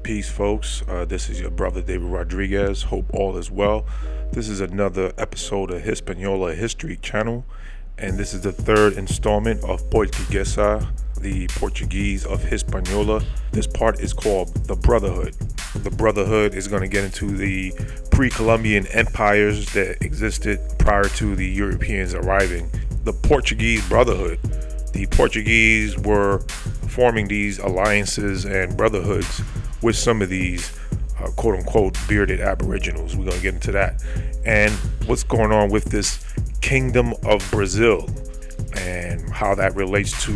Peace, folks. This is your brother David Rodriguez. Hope all is well. This is another episode of Hispaniola History Channel, and this is the third installment of Portuguesa, the Portuguese of Hispaniola. This part is called the Brotherhood. The Brotherhood is going to get into the pre-Columbian empires that existed prior to the Europeans arriving. The Portuguese Brotherhood. The Portuguese were forming these alliances and brotherhoods with some of these quote-unquote bearded Aboriginals. We're going to get into that. And what's going on with this Kingdom of Brazil and how that relates to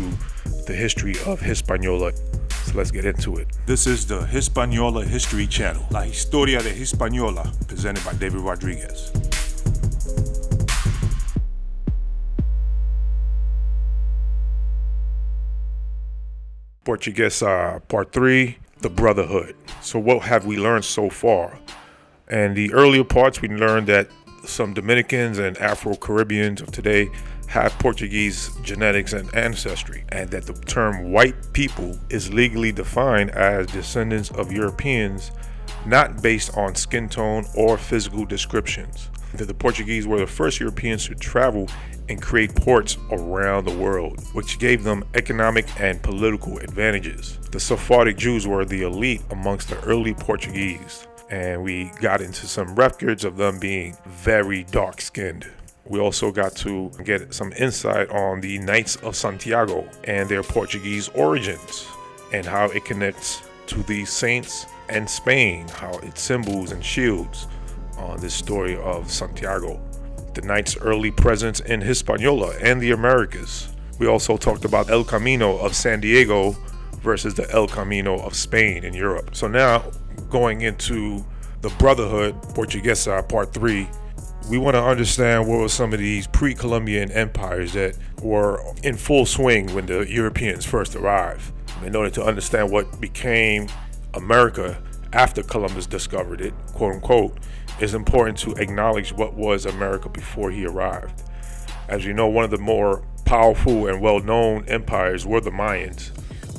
the history of Hispaniola. So let's get into it. This is the Hispaniola History Channel, La Historia de Hispaniola, presented by David Rodriguez. Portuguesa, Part 3, the Brotherhood. So what have we learned so far? And the earlier parts, we learned that some Dominicans and Afro-Caribbeans of today have Portuguese genetics and ancestry, and that the term white people is legally defined as descendants of Europeans, not based on skin tone or physical descriptions. That the Portuguese were the first Europeans to travel and create ports around the world, which gave them economic and political advantages. The Sephardic Jews were the elite amongst the early Portuguese, and we got into some records of them being very dark-skinned. We also got to get some insight on the Knights of Santiago and their Portuguese origins, and how it connects to the saints and Spain, how it symbols and shields on this story of Santiago. The Knights' early presence in Hispaniola and the Americas. We also talked about El Camino of San Diego versus the El Camino of Spain in Europe. So now, going into the Brotherhood, Portuguesa, Part 3, we want to understand what were some of these pre-Columbian empires that were in full swing when the Europeans first arrived. In order to understand what became America after Columbus discovered it, quote unquote, it's important to acknowledge what was America before he arrived. As you know, one of the more powerful and well-known empires were the Mayans,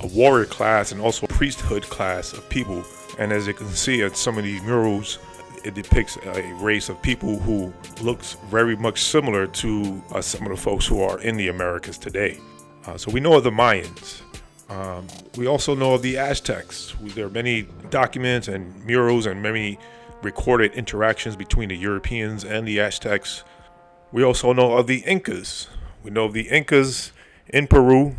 a warrior class and also priesthood class of people. And as you can see at some of these murals, it depicts a race of people who looks very much similar to some of the folks who are in the Americas today. So we know of the Mayans. We also know of the Aztecs. There are many documents and murals and many recorded interactions between the Europeans and the Aztecs. We also know of the Incas. We know of the Incas in Peru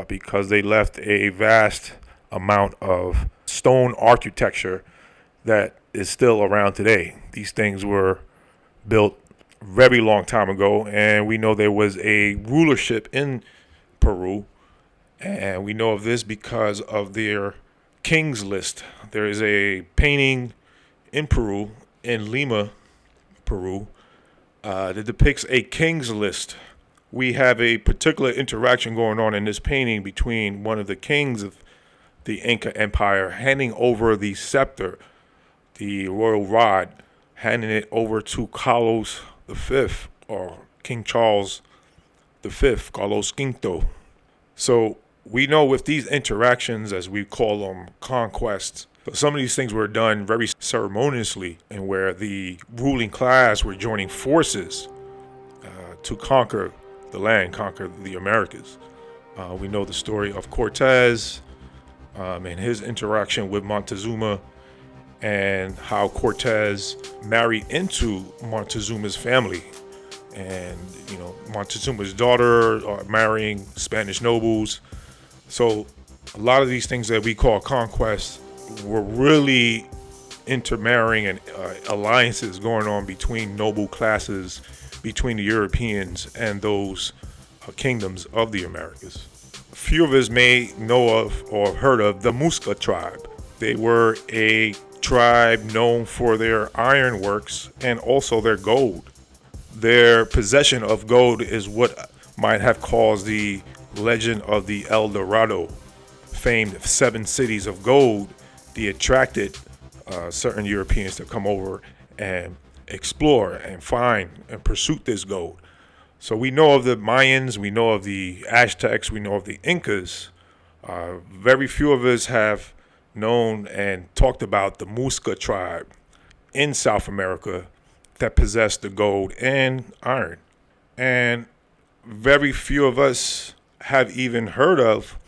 because they left a vast amount of stone architecture that is still around today. These things were built very long time ago, and we know there was a rulership in Peru, and we know of this because of their king's list. There is a painting in Peru, in Lima, Peru, that depicts a king's list. We have a particular interaction going on in this painting between one of the kings of the Inca Empire handing over the scepter, the royal rod, handing it over to Carlos V, or King Charles V, Carlos Quinto. So we know with these interactions, as we call them, conquests, some of these things were done very ceremoniously, and where the ruling class were joining forces to conquer the land, conquer the Americas. We know the story of Cortez and his interaction with Montezuma, and how Cortez married into Montezuma's family, and Montezuma's daughter marrying Spanish nobles. So a lot of these things that we call conquests were really intermarrying and alliances going on between noble classes, between the Europeans and those kingdoms of the Americas. A few of us may know of or heard of the Muisca tribe. They were a tribe known for their ironworks and also their gold. Their possession of gold is what might have caused the legend of the El Dorado, famed 7 cities of gold. They attracted certain Europeans to come over and explore and find and pursue this gold. So we know of the Mayans, we know of the Aztecs, we know of the Incas. Very few of us have known and talked about the Muisca tribe in South America that possessed the gold and iron. And very few of us have even heard of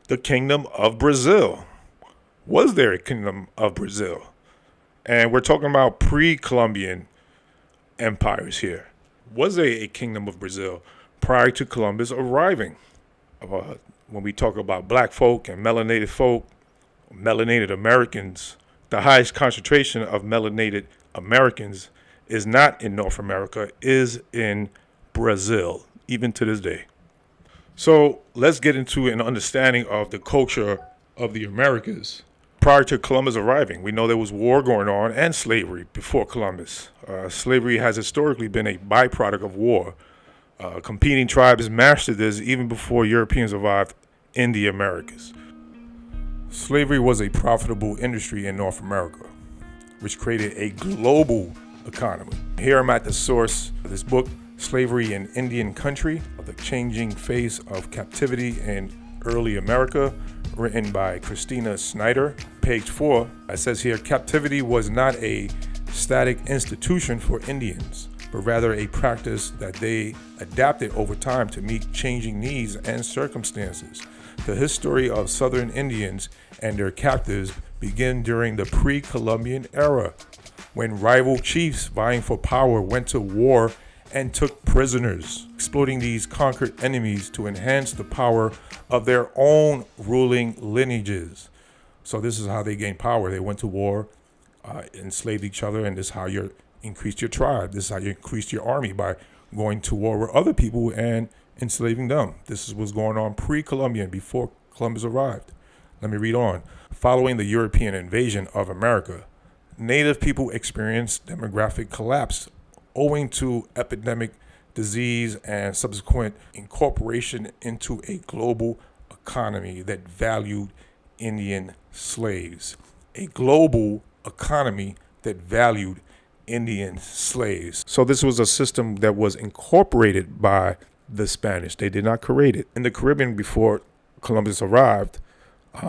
the Kingdom of Brazil. Was there a Kingdom of Brazil? And we're talking about pre-Columbian empires here. Was there a Kingdom of Brazil prior to Columbus arriving? When we talk about black folk and melanated Americans, the highest concentration of melanated Americans is not in North America, is in Brazil, even to this day. So let's get into an understanding of the culture of the Americas. Prior to Columbus arriving, we know there was war going on and slavery before Columbus. Slavery has historically been a byproduct of war. Competing tribes mastered this even before Europeans arrived in the Americas. Slavery was a profitable industry in North America, which created a global economy. Here I'm at the source of this book, Slavery in Indian Country, The Changing Face of Captivity in Early America, written by Christina Snyder. Page 4, it says here, captivity was not a static institution for Indians, but rather a practice that they adapted over time to meet changing needs and circumstances. The history of Southern Indians and their captives begin during the pre-Columbian era, when rival chiefs vying for power went to war and took prisoners, exploiting these conquered enemies to enhance the power of their own ruling lineages. So this is how they gained power. They went to war, enslaved each other, and this is how you increased your tribe. This is how you increased your army, by going to war with other people and enslaving them. This is what's going on pre-Columbian, before Columbus arrived. Let me read on. Following the European invasion of America, Native people experienced demographic collapse owing to epidemic disease and subsequent incorporation into a global economy that valued Indian slaves. A global economy that valued Indian slaves. So this was a system that was incorporated by the Spanish. They did not create it. In the Caribbean, before Columbus arrived,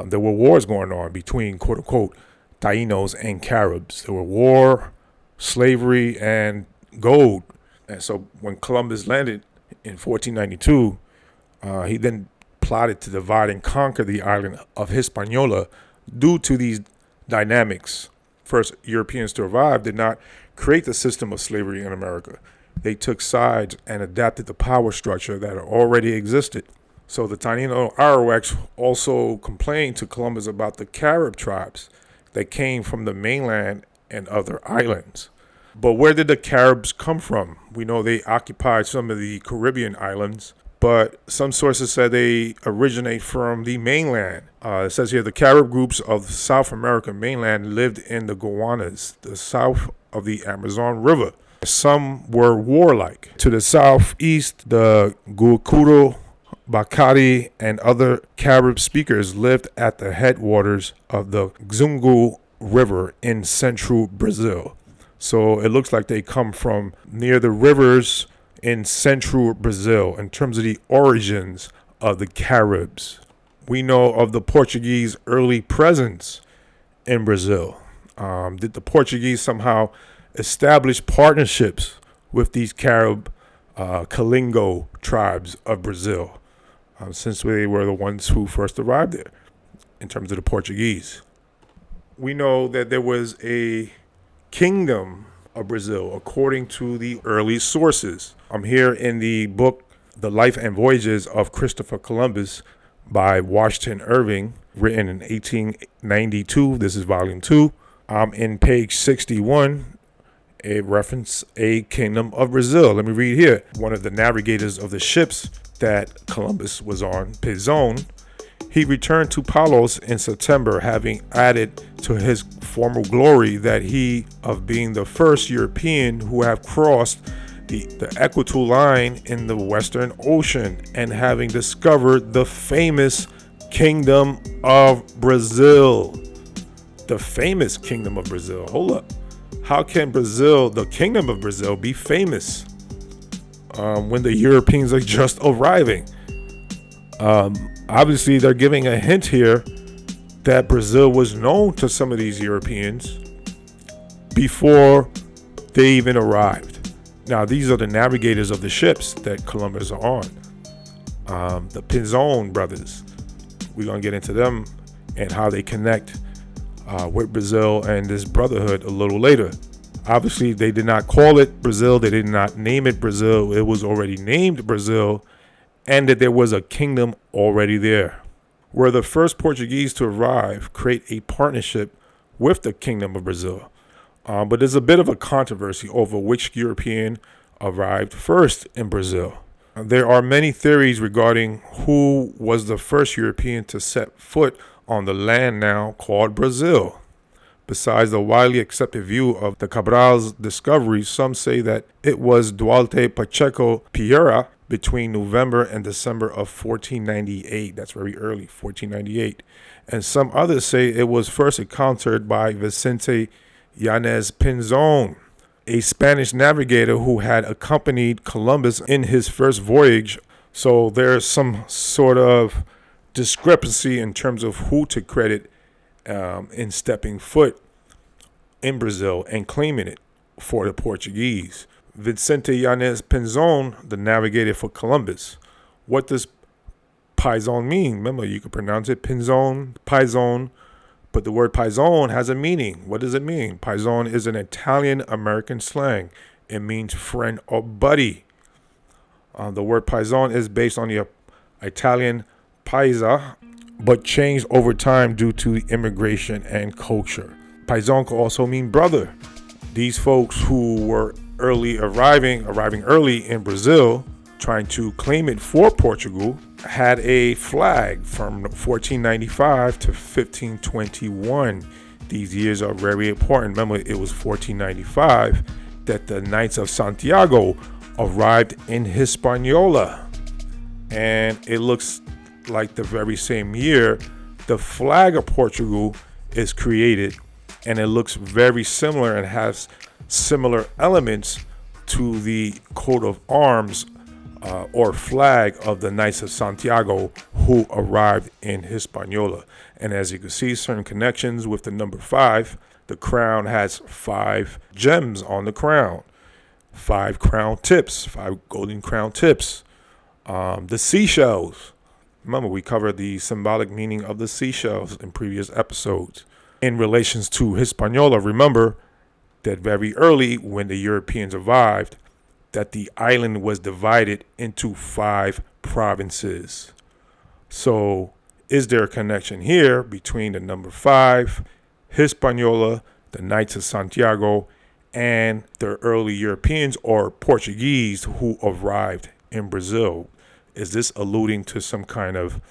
there were wars going on between, quote unquote, Tainos and Caribs. There were war, slavery, and gold. And so when Columbus landed in 1492, he then plotted to divide and conquer the island of Hispaniola. Due to these dynamics, first Europeans to arrive did not create the system of slavery in America. They took sides and adapted the power structure that already existed. So the Taino Arawaks also complained to Columbus about the Carib tribes that came from the mainland and other islands. But where did the Caribs come from? We know they occupied some of the Caribbean islands, but some sources said they originate from the mainland. It says here the Carib groups of South American mainland lived in the Guanas, the south of the Amazon River. Some were warlike. To the southeast, the Guacuro, Bacari, and other Carib speakers lived at the headwaters of the Xungu River in central Brazil. So it looks like they come from near the rivers in central Brazil in terms of the origins of the Caribs. We know of the Portuguese early presence in Brazil. Did the Portuguese somehow establish partnerships with these Carib Kalingo tribes of Brazil, since they were the ones who first arrived there in terms of the Portuguese? We know that there was a kingdom of Brazil according to the early sources. I'm here in the book The Life and Voyages of Christopher Columbus by Washington Irving, written in 1892. This is volume 2. I'm in page 61. It references a kingdom of Brazil. Let me read here. One of the navigators of the ships that Columbus was on, Pizon, he returned to Palos in September, having added to his former glory that he of being the first European who have crossed the equatorial line in the Western Ocean, and having discovered the famous Kingdom of Brazil. The famous Kingdom of Brazil. Hold up. How can Brazil, the Kingdom of Brazil, be famous when the Europeans are just arriving? Obviously, they're giving a hint here that Brazil was known to some of these Europeans before they even arrived. Now, these are the navigators of the ships that Columbus are on. The Pinzon brothers. We're going to get into them and how they connect with Brazil and this brotherhood a little later. Obviously, they did not call it Brazil. They did not name it Brazil. It was already named Brazil, and that there was a kingdom already there. Were the first Portuguese to arrive, create a partnership with the Kingdom of Brazil. But there's a bit of a controversy over which European arrived first in Brazil. There are many theories regarding who was the first European to set foot on the land now called Brazil. Besides the widely accepted view of the Cabral's discovery, some say that it was Duarte Pacheco Pereira between November and December of 1498. That's very early, 1498. And some others say it was first encountered by Vicente Yanez Pinzon, a Spanish navigator who had accompanied Columbus in his first voyage. So there's some sort of discrepancy in terms of who to credit in stepping foot in Brazil and claiming it for the Portuguese. Vicente Yanez Pinzon, the navigator for Columbus. What does Pinzon mean? Remember, you can pronounce it Pinzon, Pinzon, but the word Pinzon has a meaning. What does it mean? Pinzon is an Italian-American slang. It means friend or buddy. The word Pinzon is based on the Italian paesa, but changed over time due to immigration and culture. Pinzon could also mean brother. These folks who were arriving early in Brazil, trying to claim it for Portugal, had a flag from 1495 to 1521. These years are very important. Remember, it was 1495 that the Knights of Santiago arrived in Hispaniola. And it looks like the very same year the flag of Portugal is created, and it looks very similar and has similar elements to the coat of arms or flag of the Knights of Santiago who arrived in Hispaniola. And as you can see, certain connections with the number 5. The crown has 5 gems on the crown, 5 crown tips, 5 golden crown tips. The seashells. Remember, we covered the symbolic meaning of the seashells in previous episodes. In relations to Hispaniola, remember that very early when the Europeans arrived, that the island was divided into 5 provinces. So is there a connection here between the number 5, Hispaniola, the Knights of Santiago, and the early Europeans or Portuguese who arrived in Brazil? Is this alluding to some kind of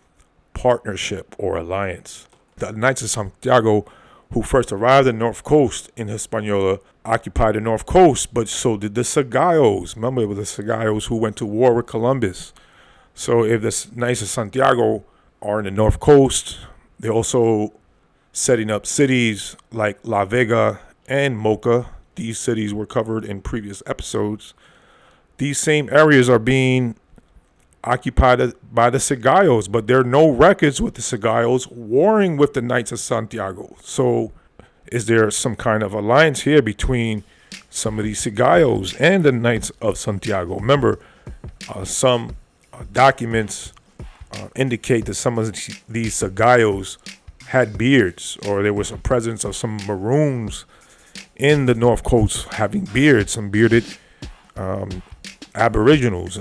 partnership or alliance? The Knights of Santiago, who first arrived in the North Coast in Hispaniola, occupied the North Coast, but so did the Sagallos. Remember, it was the Sagallos who went to war with Columbus. So if the Knights of Santiago are in the North Coast, they're also setting up cities like La Vega and Mocha. These cities were covered in previous episodes. These same areas are being occupied by the Sagallos, but there are no records with the Sagallos warring with the Knights of Santiago. So is there some kind of alliance here between some of these Sagallos and the Knights of Santiago? Remember, some documents indicate that some of these Sagallos had beards, or there was a presence of some Maroons in the North Coast having beards, some bearded Aboriginals.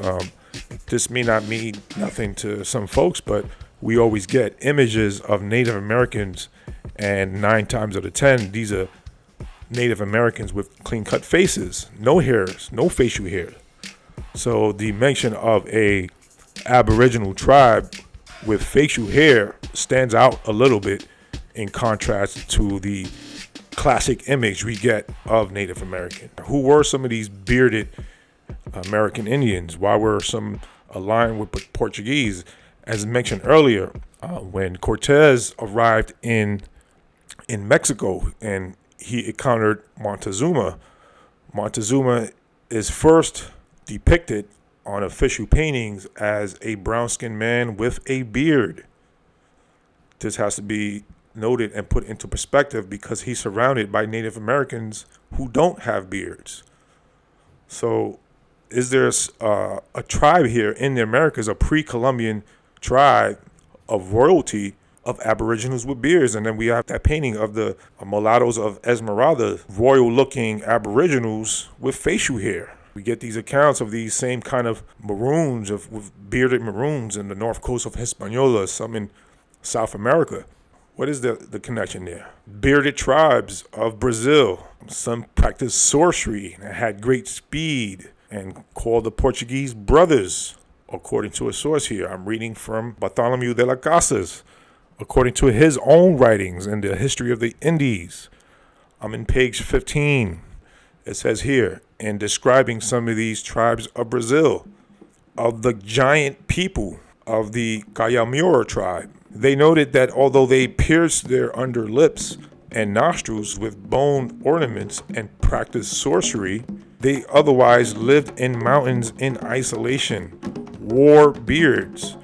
This may not mean nothing to some folks, but we always get images of Native Americans, and 9 times out of 10, these are Native Americans with clean-cut faces, no hairs, no facial hair. So the mention of a Aboriginal tribe with facial hair stands out a little bit in contrast to the classic image we get of Native American. Who were some of these bearded American Indians? Why were some aligned with Portuguese? As mentioned earlier, when Cortez arrived in Mexico and he encountered Montezuma, Montezuma is first depicted on official paintings as a brown-skinned man with a beard. This has to be noted and put into perspective because he's surrounded by Native Americans who don't have beards. So is there a tribe here in the Americas, a pre-Columbian tribe of royalty of Aboriginals with beards? And then we have that painting of the mulattoes of Esmeralda, royal-looking Aboriginals with facial hair. We get these accounts of these same kind of maroons, with bearded maroons in the north coast of Hispaniola, some in South America. What is the connection there? Bearded tribes of Brazil. Some practiced sorcery and had great speed and called the Portuguese brothers, according to a source here. I'm reading from Bartholomew de las Casas, according to his own writings in the history of the Indies. I'm in page 15. It says here, in describing some of these tribes of Brazil, of the giant people of the Kayamura tribe, they noted that although they pierced their under lips and nostrils with bone ornaments and practiced sorcery, they otherwise lived in mountains in isolation, wore beards,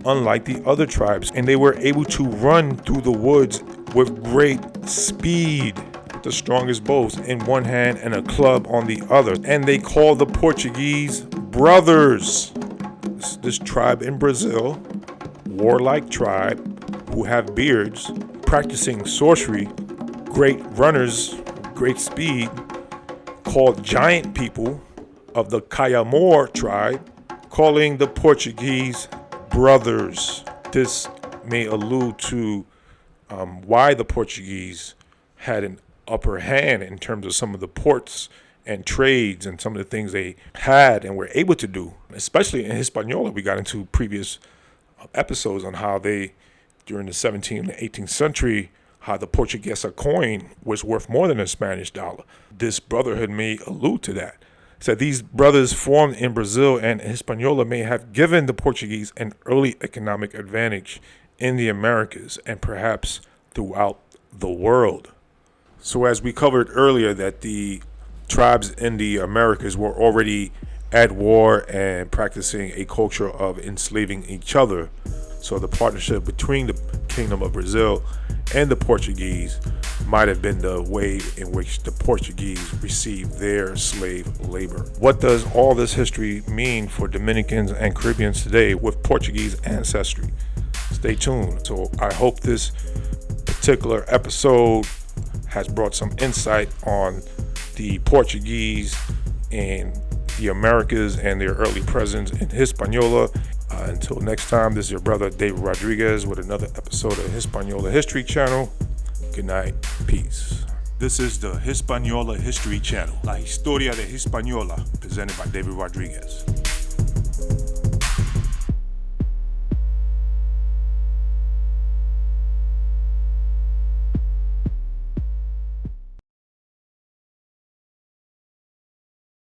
unlike the other tribes, and they were able to run through the woods with great speed, the strongest bows in one hand and a club on the other. And they called the Portuguese brothers. This tribe in Brazil, warlike tribe, who have beards, practicing sorcery, great runners, great speed, called giant people of the Kayamor tribe, calling the Portuguese brothers. This may allude to why the Portuguese had an upper hand in terms of some of the ports and trades and some of the things they had and were able to do. Especially in Hispaniola, we got into previous episodes on how they, during the 17th and 18th century, how the Portuguesa coin was worth more than a Spanish dollar. This brotherhood may allude to that. So these brothers formed in Brazil and Hispaniola may have given the Portuguese an early economic advantage in the Americas and perhaps throughout the world. So as we covered earlier, that the tribes in the Americas were already at war and practicing a culture of enslaving each other. So the partnership between the Kingdom of Brazil and the Portuguese might have been the way in which the Portuguese received their slave labor. What does all this history mean for Dominicans and Caribbeans today with Portuguese ancestry? Stay tuned. So I hope this particular episode has brought some insight on the Portuguese in the Americas and their early presence in Hispaniola. Until next time, this is your brother David Rodriguez with another episode of Hispaniola History Channel. Good night. Peace. This is the Hispaniola History Channel, La Historia de Hispaniola, presented by David Rodriguez.